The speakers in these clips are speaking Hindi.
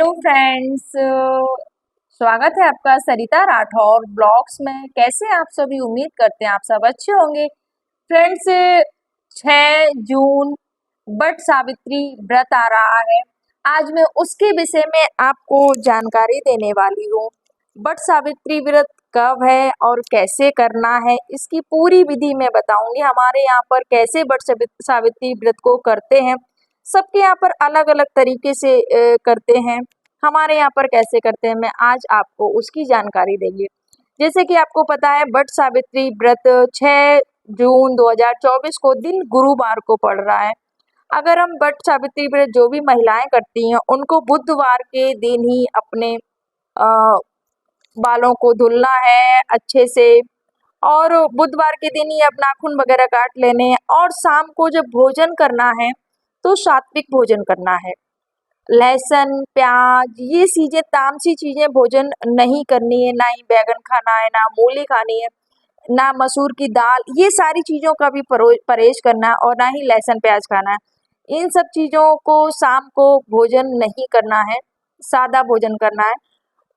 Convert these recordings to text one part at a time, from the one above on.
हेलो फ्रेंड्स, स्वागत है आपका सरिता राठौर ब्लॉग्स में। कैसे आप सभी, उम्मीद करते हैं आप सब अच्छे होंगे। फ्रेंड्स, 6 जून वट सावित्री व्रत आ रहा है। आज मैं उसके विषय में आपको जानकारी देने वाली हूँ। वट सावित्री व्रत कब है और कैसे करना है, इसकी पूरी विधि मैं बताऊंगी। हमारे यहाँ पर कैसे वट सावित्री व्रत को करते हैं, सबके यहाँ पर अलग अलग तरीके से करते हैं। हमारे यहाँ पर कैसे करते हैं, मैं आज आपको उसकी जानकारी देंगे। जैसे कि आपको पता है, वट सावित्री व्रत 6 जून 2024 को दिन गुरुवार को पड़ रहा है। अगर हम वट सावित्री व्रत जो भी महिलाएं करती हैं, उनको बुधवार के दिन ही अपने अ, बालों को धुलना है अच्छे से, और बुधवार के दिन ही अब नाखून वगैरह काट लेने हैं। और शाम को जब भोजन करना है तो सात्विक भोजन करना है। लहसुन, प्याज, ये चीजें, तामसी चीजें भोजन नहीं करनी है। ना ही बैगन खाना है, ना मूली खानी है, ना मसूर की दाल, ये सारी चीजों का भी परहेज करना है। और ना ही लहसुन प्याज खाना है। इन सब चीजों को शाम को भोजन नहीं करना है, सादा भोजन करना है।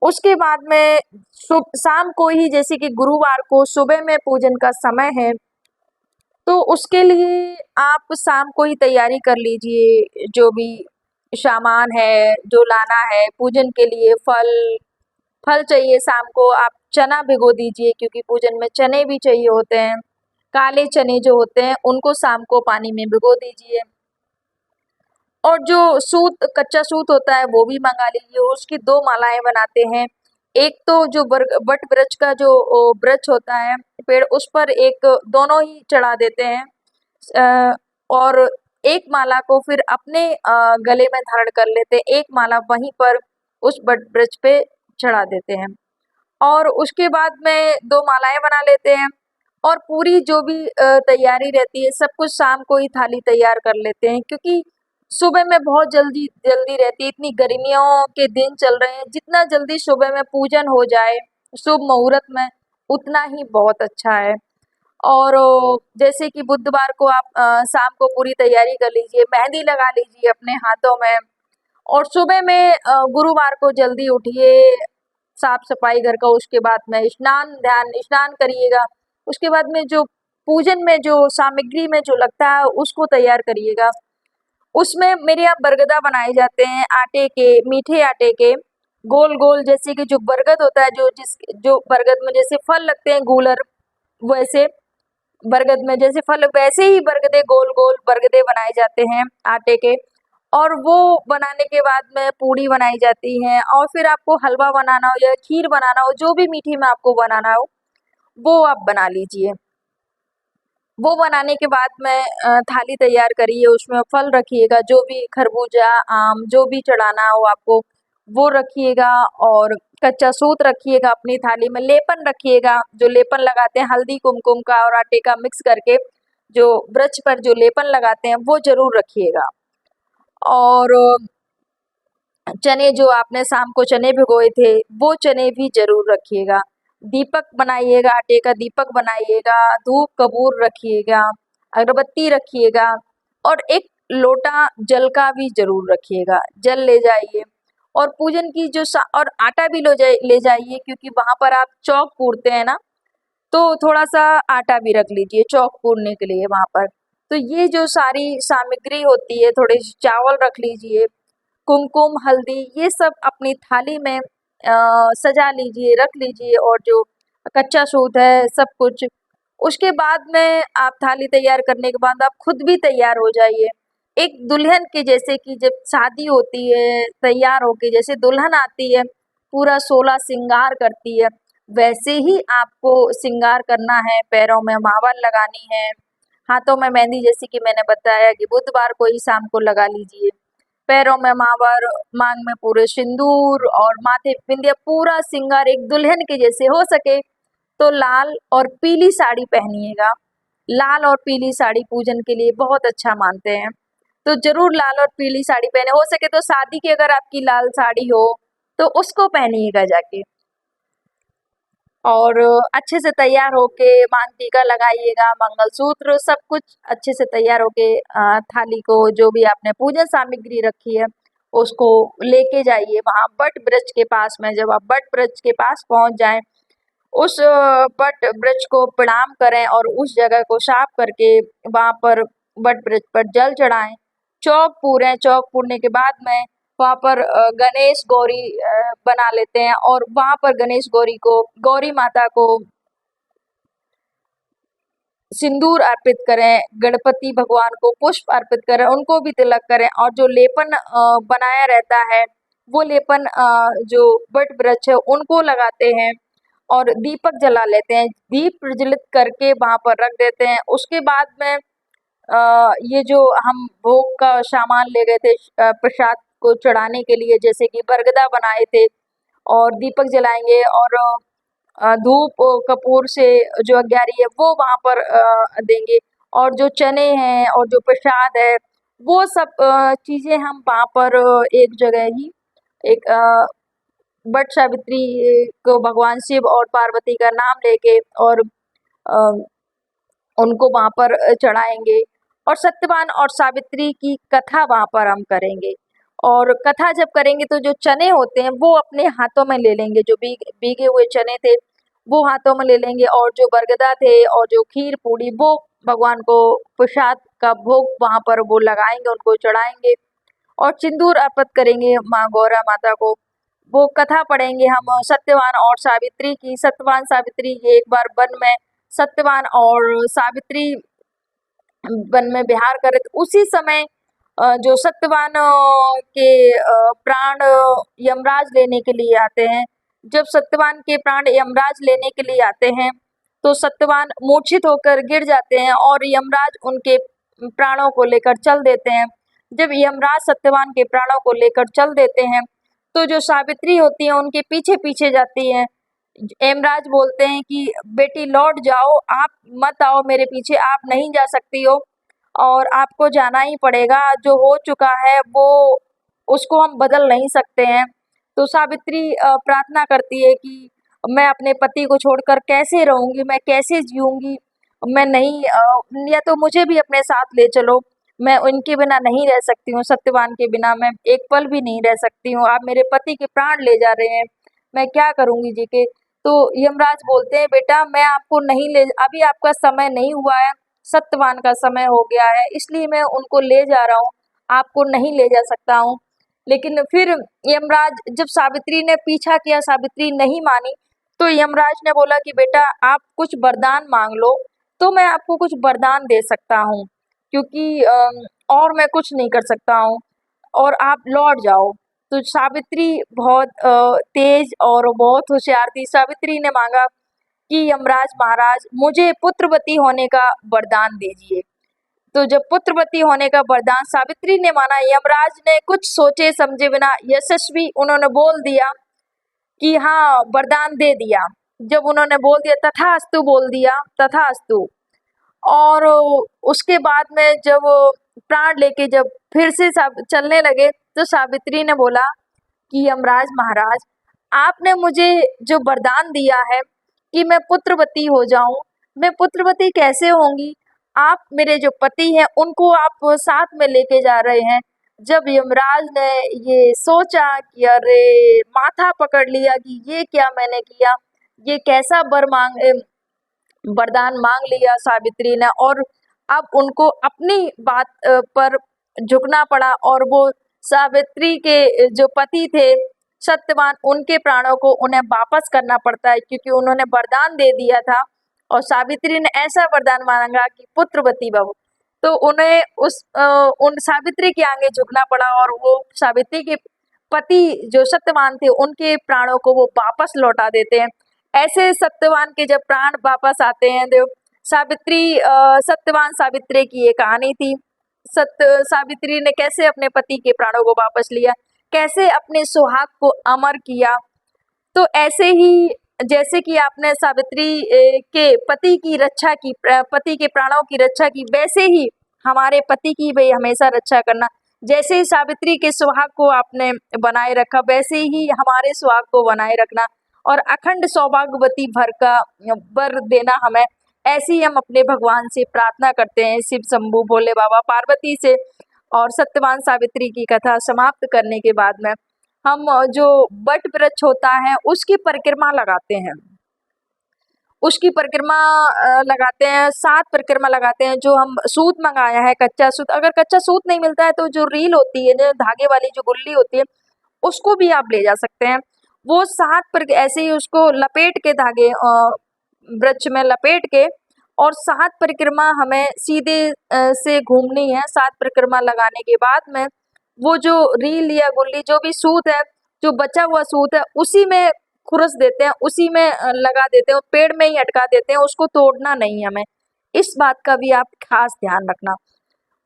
उसके बाद में शाम को ही, जैसे कि गुरुवार को सुबह में पूजन का समय है, तो उसके लिए आप शाम को ही तैयारी कर लीजिए। जो भी सामान है, जो लाना है पूजन के लिए, फल फल चाहिए। शाम को आप चना भिगो दीजिए, क्योंकि पूजन में चने भी चाहिए होते हैं। काले चने जो होते हैं, उनको शाम को पानी में भिगो दीजिए। और जो सूत, कच्चा सूत होता है, वो भी मंगा लीजिए। उसकी 2 मालाएं बनाते हैं। एक तो जो वट वृक्ष का जो वृक्ष होता है, पेड़, उस पर एक, दोनों ही चढ़ा देते हैं। और एक माला को फिर अपने गले में धारण कर लेते हैं। एक माला वहीं पर उस वट वृक्ष पे चढ़ा देते हैं। और उसके बाद में 2 मालाएं बना लेते हैं। और पूरी जो भी तैयारी रहती है, सब कुछ शाम को ही थाली तैयार कर लेते हैं, क्योंकि सुबह में बहुत जल्दी जल्दी रहती है। इतनी गर्मियों के दिन चल रहे हैं, जितना जल्दी सुबह में पूजन हो जाए शुभ मुहूर्त में, उतना ही बहुत अच्छा है। और जैसे कि बुधवार को आप शाम को पूरी तैयारी कर लीजिए, मेहंदी लगा लीजिए अपने हाथों में। और सुबह में गुरुवार को जल्दी उठिए, साफ सफाई घर का, उसके बाद में स्नान करिएगा। उसके बाद में जो पूजन में जो सामग्री में जो लगता है, उसको तैयार करिएगा। उसमें मेरे यहाँ बरगदा बनाए जाते हैं, आटे के, मीठे आटे के, गोल गोल, जैसे कि जो बरगद होता है, जो बरगद में जैसे फल लगते हैं गूलर, वैसे बरगद में जैसे फल, वैसे ही बरगदे, गोल गोल बरगदे बनाए जाते हैं आटे के। और वो बनाने के बाद में पूड़ी बनाई जाती है। और फिर आपको हलवा बनाना हो या खीर बनाना हो, जो भी मीठी में आपको बनाना हो, वो आप बना लीजिए। वो बनाने के बाद में थाली तैयार करिए, उसमें फल रखिएगा, जो भी खरबूजा, आम, जो भी चढ़ाना हो आपको, वो रखिएगा। और कच्चा सूत रखिएगा अपनी थाली में। लेपन रखिएगा, जो लेपन लगाते हैं हल्दी कुमकुम का और आटे का मिक्स करके, जो वृक्ष पर जो लेपन लगाते हैं, वो जरूर रखिएगा। और चने, जो आपने शाम को चने भिगोए थे, वो चने भी जरूर रखिएगा। दीपक बनाइएगा, आटे का दीपक बनाइएगा, धूप कपूर रखिएगा, अगरबत्ती रखिएगा। और एक लोटा जल का भी जरूर रखिएगा, जल ले जाइए। और पूजन की और आटा भी ले जाइए, क्योंकि वहां पर आप चौक पूरते हैं ना, तो थोड़ा सा आटा भी रख लीजिए चौक पूरने के लिए वहां पर। तो ये जो सारी सामग्री होती है, थोड़े चावल रख लीजिए, कुमकुम, हल्दी, ये सब अपनी थाली में सजा लीजिए, रख लीजिए। और जो कच्चा सूत है, सब कुछ। उसके बाद में आप थाली तैयार करने के बाद आप खुद भी तैयार हो जाइए। एक दुल्हन के, जैसे कि जब शादी होती है, तैयार होके जैसे दुल्हन आती है, पूरा 16 श्रृंगार करती है, वैसे ही आपको श्रृंगार करना है। पैरों में मावल लगानी है, हाथों में मेहंदी, जैसे कि मैंने बताया कि बुधवार को ही शाम को लगा लीजिए। पैरों में मावर, मांग में पूरे सिंदूर, और माथे पे बिंदिया, पूरा श्रृंगार एक दुल्हन के जैसे। हो सके तो लाल और पीली साड़ी पहनिएगा। लाल और पीली साड़ी पूजन के लिए बहुत अच्छा मानते हैं, तो जरूर लाल और पीली साड़ी पहने। हो सके तो शादी की अगर आपकी लाल साड़ी हो, तो उसको पहनिएगा जाके। और अच्छे से तैयार होके मांग टीका लगाइएगा, मंगलसूत्र, सब कुछ अच्छे से तैयार होके थाली को, जो भी आपने पूजन सामग्री रखी है, उसको लेके जाइए वहाँ बट वृक्ष के पास में। जब आप बट वृक्ष के पास पहुँच जाएं, उस बट वृक्ष को प्रणाम करें और उस जगह को साफ करके वहाँ पर बट वृक्ष पर जल चढ़ाएं। चौक पूरें, चौक पूरने के बाद में वहाँ पर गणेश गौरी बना लेते हैं और वहाँ पर गणेश गौरी को, गौरी माता को सिंदूर अर्पित करें, गणपति भगवान को पुष्प अर्पित करें, उनको भी तिलक करें और जो लेपन बनाया रहता है वो लेपन जो बट वृक्ष है उनको लगाते हैं और दीपक जला लेते हैं। दीप प्रज्वलित करके वहाँ पर रख देते हैं। उसके बाद में ये जो हम भोग का सामान ले गए थे प्रसाद को चढ़ाने के लिए, जैसे कि बरगदा बनाए थे और दीपक जलाएंगे और धूप कपूर से जो अग्यारी है वो वहाँ पर देंगे और जो चने हैं और जो प्रसाद है वो सब चीज़ें हम वहाँ पर एक जगह ही एक बट सावित्री को भगवान शिव और पार्वती का नाम लेके और उनको वहाँ पर चढ़ाएंगे और सत्यवान और सावित्री की कथा वहाँ पर हम करेंगे। और कथा जब करेंगे तो जो चने होते हैं वो अपने हाथों में ले लेंगे, जो भीगे हुए चने थे वो हाथों में ले लेंगे और जो बरगदा थे और जो खीर पूड़ी वो भगवान को प्रसाद का भोग वहाँ पर वो लगाएंगे, उनको चढ़ाएंगे और सिंदूर अर्पित करेंगे माँ गौरा माता को। वो कथा पढ़ेंगे हम सत्यवान और सावित्री की। सत्यवान सावित्री एक बार वन में सत्यवान और सावित्री वन में विहार करे तो उसी समय जो सत्यवान के प्राण यमराज लेने के लिए आते हैं। जब सत्यवान के प्राण यमराज लेने के लिए आते हैं तो सत्यवान मूर्छित होकर गिर जाते हैं और यमराज उनके प्राणों को लेकर चल देते हैं। जब यमराज सत्यवान के प्राणों को लेकर चल देते हैं तो जो सावित्री होती है उनके पीछे पीछे जाती है। यमराज बोलते हैं कि बेटी लौट जाओ, आप मत आओ मेरे पीछे, आप नहीं जा सकती हो और आपको जाना ही पड़ेगा। जो हो चुका है वो उसको हम बदल नहीं सकते हैं। तो सावित्री प्रार्थना करती है कि मैं अपने पति को छोड़कर कैसे रहूंगी, मैं कैसे जीऊंगी, मैं नहीं या तो मुझे भी अपने साथ ले चलो, मैं उनके बिना नहीं रह सकती हूँ, सत्यवान के बिना मैं एक पल भी नहीं रह सकती हूँ। आप मेरे पति के प्राण ले जा रहे हैं, मैं क्या करूंगी जी के। तो यमराज बोलते हैं बेटा मैं आपको नहीं ले, अभी आपका समय नहीं हुआ है, सत्यवान का समय हो गया है, इसलिए मैं उनको ले जा रहा हूँ, आपको नहीं ले जा सकता हूँ। लेकिन फिर यमराज, जब सावित्री ने पीछा किया, सावित्री नहीं मानी, तो यमराज ने बोला कि बेटा आप कुछ वरदान मांग लो तो मैं आपको कुछ वरदान दे सकता हूँ, क्योंकि और मैं कुछ नहीं कर सकता हूँ और आप लौट जाओ। तो सावित्री बहुत तेज और बहुत होशियार थी। सावित्री ने मांगा कि यमराज महाराज मुझे पुत्रवती होने का वरदान दीजिए। तो जब पुत्रवती होने का वरदान सावित्री ने माना, यमराज ने कुछ सोचे समझे बिना यशस्वी उन्होंने बोल दिया कि हाँ वरदान दे दिया। जब उन्होंने बोल दिया तथास्तु बोल दिया, तथास्तु। और उसके बाद में जब प्राण लेके जब फिर से चलने लगे तो सावित्री ने बोला कि यमराज महाराज आपने मुझे जो वरदान दिया है कि मैं पुत्रवती हो जाऊं, मैं पुत्रवती कैसे होंगी? आप मेरे जो पति हैं उनको आप साथ में लेके जा रहे हैं। जब यमराज ने ये सोचा कि अरे, माथा पकड़ लिया कि ये क्या मैंने किया, ये कैसा वरदान मांग लिया सावित्री ने, और अब उनको अपनी बात पर झुकना पड़ा और वो सावित्री के जो पति थे सत्यवान, उनके प्राणों को उन्हें वापस करना पड़ता है, क्योंकि उन्होंने वरदान दे दिया था और सावित्री ने ऐसा वरदान मांगा कि पुत्रवती भव। तो उन्हें उन सावित्री के आगे झुकना पड़ा और वो सावित्री के पति जो सत्यवान थे उनके प्राणों को वो वापस लौटा देते हैं। ऐसे सत्यवान के जब प्राण वापस आते हैं, देव सावित्री सत्यवान सावित्री की ये कहानी थी। सावित्री ने कैसे अपने पति के प्राणों को वापस लिया, कैसे अपने सुहाग को अमर किया। तो ऐसे ही जैसे कि आपने सावित्री के पति की रक्षा की, पति के प्राणों की रक्षा की, वैसे ही हमारे पति की भी हमेशा रक्षा करना। जैसे ही सावित्री के सुहाग को आपने बनाए रखा वैसे ही हमारे सुहाग को बनाए रखना और अखंड सौभाग्यवती भर का वर देना हमें। ऐसी हम अपने भगवान से प्रार्थना करते हैं, शिव शंभू भोले बाबा पार्वती से। और सत्यवान सावित्री की कथा समाप्त करने के बाद में हम जो वट वृक्ष होता है उसकी परिक्रमा लगाते हैं। उसकी परिक्रमा लगाते हैं, 7 परिक्रमा लगाते हैं। जो हम सूत मंगाया है, कच्चा सूत, अगर कच्चा सूत नहीं मिलता है तो जो रील होती है, जो धागे वाली जो गुल्ली होती है, उसको भी आप ले जा सकते हैं। वो 7 पर ऐसे ही उसको लपेट के धागे वृक्ष में लपेट के और 7 परिक्रमा हमें सीधे से घूमनी है। 7 परिक्रमा लगाने के बाद में वो जो रील या गुल्ली जो भी सूत है, जो बचा हुआ सूत है, उसी में खुरस देते हैं, उसी में लगा देते हैं, पेड़ में ही अटका देते हैं, उसको तोड़ना नहीं है हमें। इस बात का भी आप खास ध्यान रखना।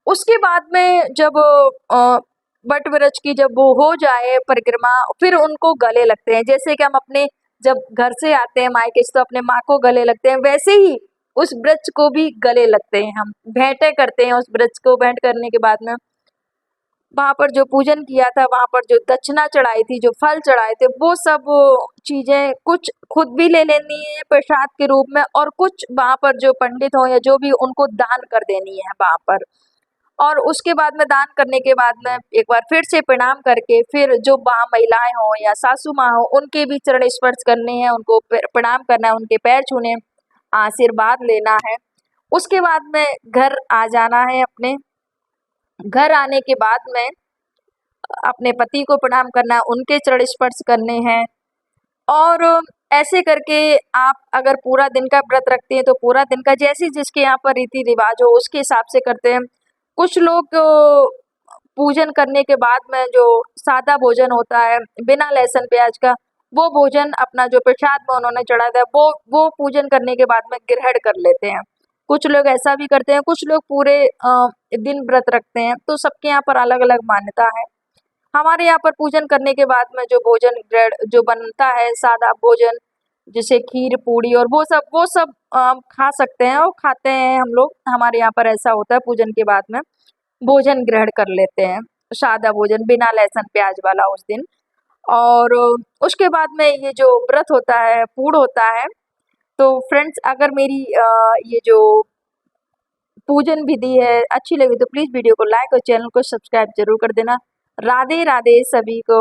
उसके बाद में जब वट वृक्ष की जब वो हो जाए परिक्रमा, फिर उनको गले लगते हैं। जैसे कि हम अपने जब घर से आते हैं मायके से तो अपने माँ को गले लगते हैं, वैसे ही उस वृक्ष को भी गले लगते हैं हम, भेंटें करते हैं उस वृक्ष को। भेंट करने के बाद में वहाँ पर जो पूजन किया था, वहाँ पर जो दक्षिणा चढ़ाई थी, जो फल चढ़ाए थे, वो सब चीजें कुछ खुद भी ले लेनी है प्रसाद के रूप में, और कुछ वहाँ पर जो पंडित हो या जो भी उनको दान कर देनी है वहाँ पर। और उसके बाद में दान करने के बाद में एक बार फिर से प्रणाम करके फिर जो वहाँ महिलाएं हो या सासू माँ हो, उनके भी चरण स्पर्श करने हैं, उनको प्रणाम करना है, उनके पैर छूने, आशीर्वाद लेना है। उसके बाद में घर आ जाना है। अपने घर आने के बाद में अपने पति को प्रणाम करना, उनके चरण स्पर्श करने हैं। और ऐसे करके आप अगर पूरा दिन का व्रत रखते हैं तो पूरा दिन का जैसे जिसके यहाँ पर रीति रिवाज हो उसके हिसाब से करते हैं। कुछ लोग पूजन करने के बाद में जो सादा भोजन होता है बिना लहसुन प्याज का, वो भोजन अपना जो प्रसाद में उन्होंने चढ़ाया था वो पूजन करने के बाद में ग्रहण कर लेते हैं। कुछ लोग ऐसा भी करते हैं, कुछ लोग पूरे दिन व्रत रखते हैं। तो सबके यहाँ पर अलग अलग मान्यता है। हमारे यहाँ पर पूजन करने के बाद में जो भोजन ग्रहण जो बनता है सादा भोजन, जैसे खीर पूड़ी और वो सब खा सकते हैं और खाते हैं हम लोग। हमारे यहाँ पर ऐसा होता है, पूजन के बाद में भोजन ग्रहण कर लेते हैं, सादा भोजन बिना लहसुन प्याज वाला उस दिन। और उसके बाद में ये जो व्रत होता है, पूड़ होता है। तो फ्रेंड्स, अगर मेरी ये जो पूजन विधि है अच्छी लगी तो प्लीज़ वीडियो को लाइक और चैनल को सब्सक्राइब जरूर कर देना। राधे राधे सभी को।